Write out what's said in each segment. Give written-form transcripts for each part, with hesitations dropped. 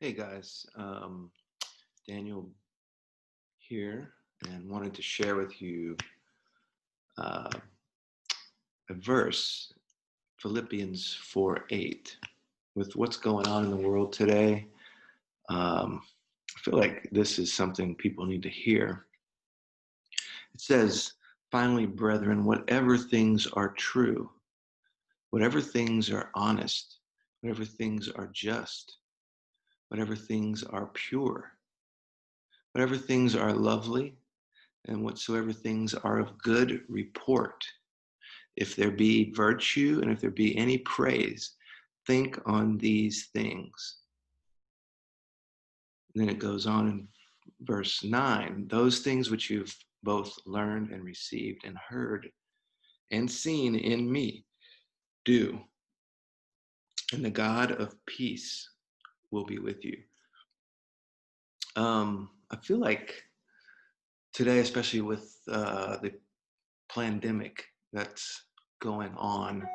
Hey guys, Daniel here, and wanted to share with you uh, a verse, Philippians 4:8. With what's going on in the world today, I feel like this is something people need to hear. It says, "Finally, brethren, whatever things are true, whatever things are honest, whatever things are just, whatever things are pure, whatever things are lovely, and whatsoever things are of good report. If there be virtue and if there be any praise, think on these things." And then it goes on in verse 9, "Those things which you've both learned and received and heard and seen in me, do, and the God of peace will be with you." I feel like today, especially with the pandemic that's going on,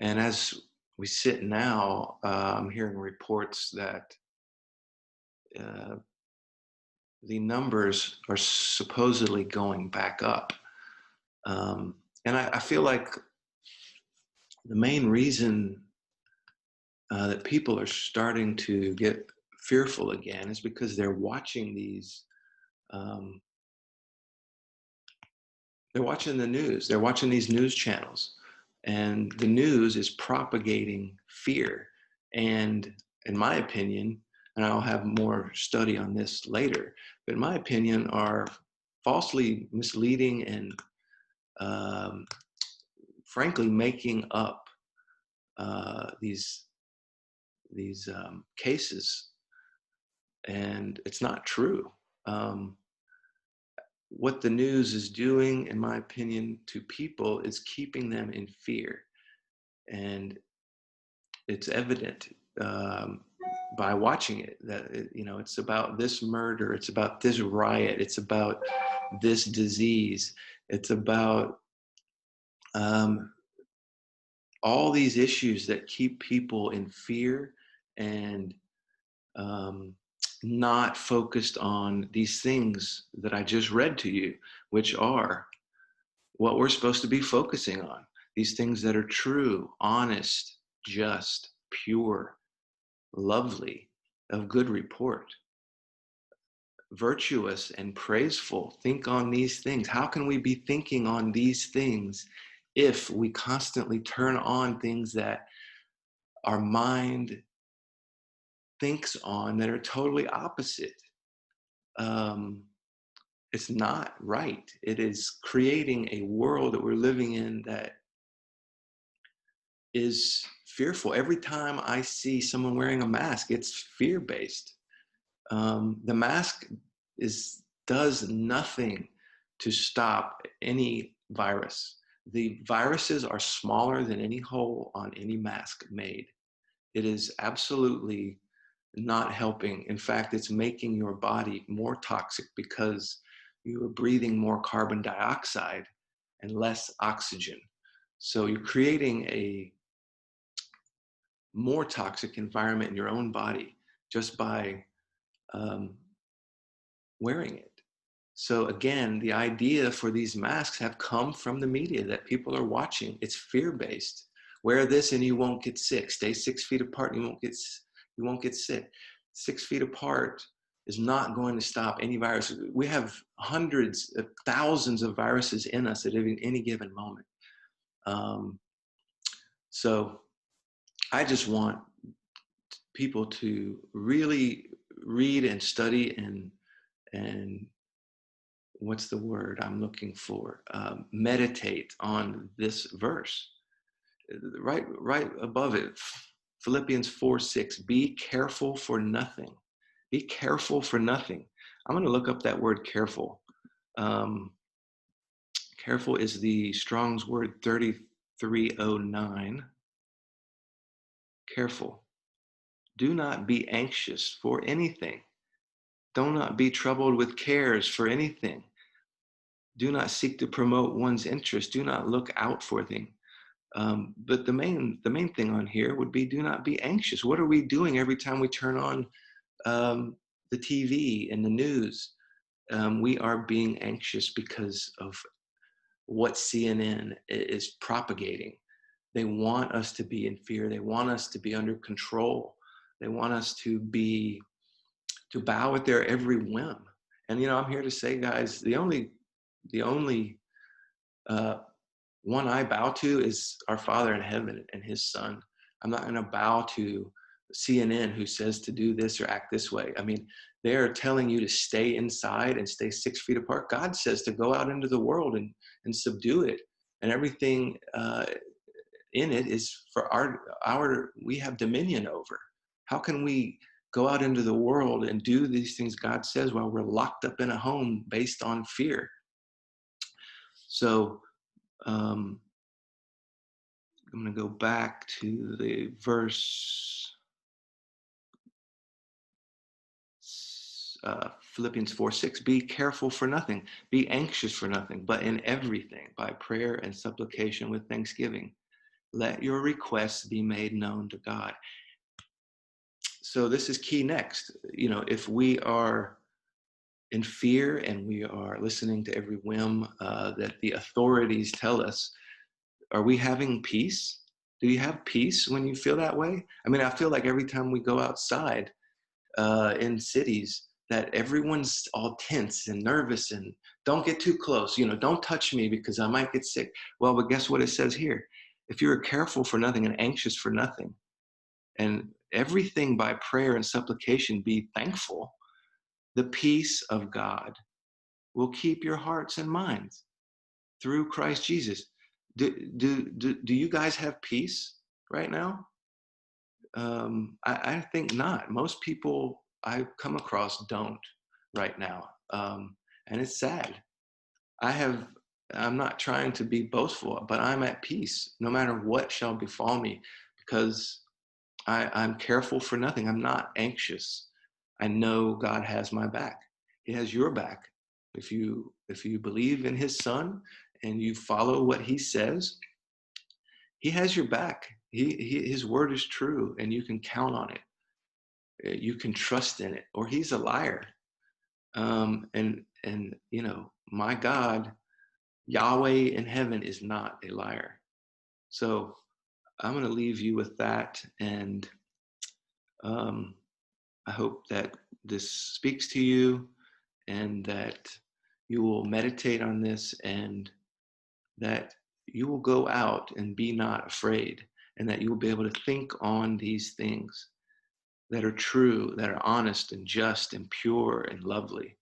and as we sit now, I'm hearing reports that uh, the numbers are supposedly going back up. And I feel like the main reason that people are starting to get fearful again is because they're watching um, they're watching the news, they're watching these news channels, and the news is propagating fear. And in my opinion, and I'll have more study on this later, but in my opinion, are falsely misleading and um, frankly making up these cases, and it's not true. Um, what the news is doing, in my opinion, to people is keeping them in fear, and it's evident by watching it that it's about this murder, it's about this riot, it's about this disease, it's about um, all these issues that keep people in fear and um, not focused on these things that I just read to you, which are what we're supposed to be focusing on. These things that are true, honest, just, pure, lovely, of good report, virtuous, and praiseful. Think on these things. How can we be thinking on these things if we constantly turn on things that our mind thinks on that are totally opposite? Um, it's not right. It is creating a world that we're living in that is fearful. Every time I see someone wearing a mask, it's fear-based. The mask does nothing to stop any virus. The viruses are smaller than any hole on any mask made. It is absolutely not helping. In fact, it's making your body more toxic because you are breathing more carbon dioxide and less oxygen. So you're creating a more toxic environment in your own body just by um, wearing it. So again, the idea for these masks have come from the media that people are watching. It's fear-based. Wear this and you won't get sick. Stay 6 feet apart and you won't get sick. 6 feet apart is not going to stop any virus. We have hundreds of thousands of viruses in us at any given moment. So I just want people to really read and study and what's the word I'm looking for? Meditate on this verse. Right above it, Philippians 4:6. Be careful for nothing. Be careful for nothing. I'm going to look up that word careful. Um, Careful is the Strong's word 3309. Careful. Do not be anxious for anything. Do not be troubled with cares for anything. Do not seek to promote one's interest. Do not look out for things. But the main thing on here would be do not be anxious. What are we doing every time we turn on the TV and the news. We are being anxious because of what CNN is propagating. They want us to be in fear. They want us to be under control. They want us to bow at their every whim. And I'm here to say, guys, the only uh, one I bow to is our Father in heaven and His Son. I'm not going to bow to CNN who says to do this or act this way. I mean, they are telling you to stay inside and stay 6 feet apart. God says to go out into the world and subdue it, and everything in it is for our we have dominion over. How can we go out into the world and do these things God says while we're locked up in a home based on fear? So I'm going to go back to the verse, Philippians 4:6. Be careful for nothing, be anxious for nothing, but in everything, by prayer and supplication with thanksgiving, let your requests be made known to God. So this is key next. If we are in fear and we are listening to every whim that the authorities tell us, are we having peace? Do you have peace when you feel that way? I mean, I feel like every time we go outside in cities, that everyone's all tense and nervous and don't get too close. Don't touch me because I might get sick. Well, but guess what it says here? If you're careful for nothing and anxious for nothing, and everything by prayer and supplication be thankful, the peace of God will keep your hearts and minds through Christ Jesus. Do you guys have peace right now? I think not. Most people I come across don't right now, and it's sad. I'm not trying to be boastful, but I'm at peace no matter what shall befall me, because I'm careful for nothing. I'm not anxious. I know God has my back. He has your back. If you believe in His Son and you follow what He says, He has your back. His word is true, and you can count on it. You can trust in it, or He's a liar. And my God, Yahweh in heaven, is not a liar. So I'm going to leave you with that, and I hope that this speaks to you, and that you will meditate on this, and that you will go out and be not afraid, and that you will be able to think on these things that are true, that are honest and just and pure and lovely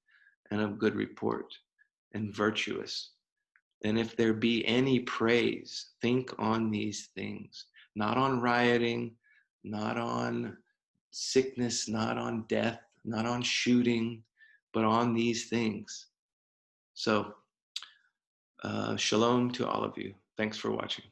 and of good report and virtuous. And if there be any praise, think on these things, not on rioting, not on sickness, not on death, not on shooting, but on these things. So, shalom to all of you. Thanks for watching.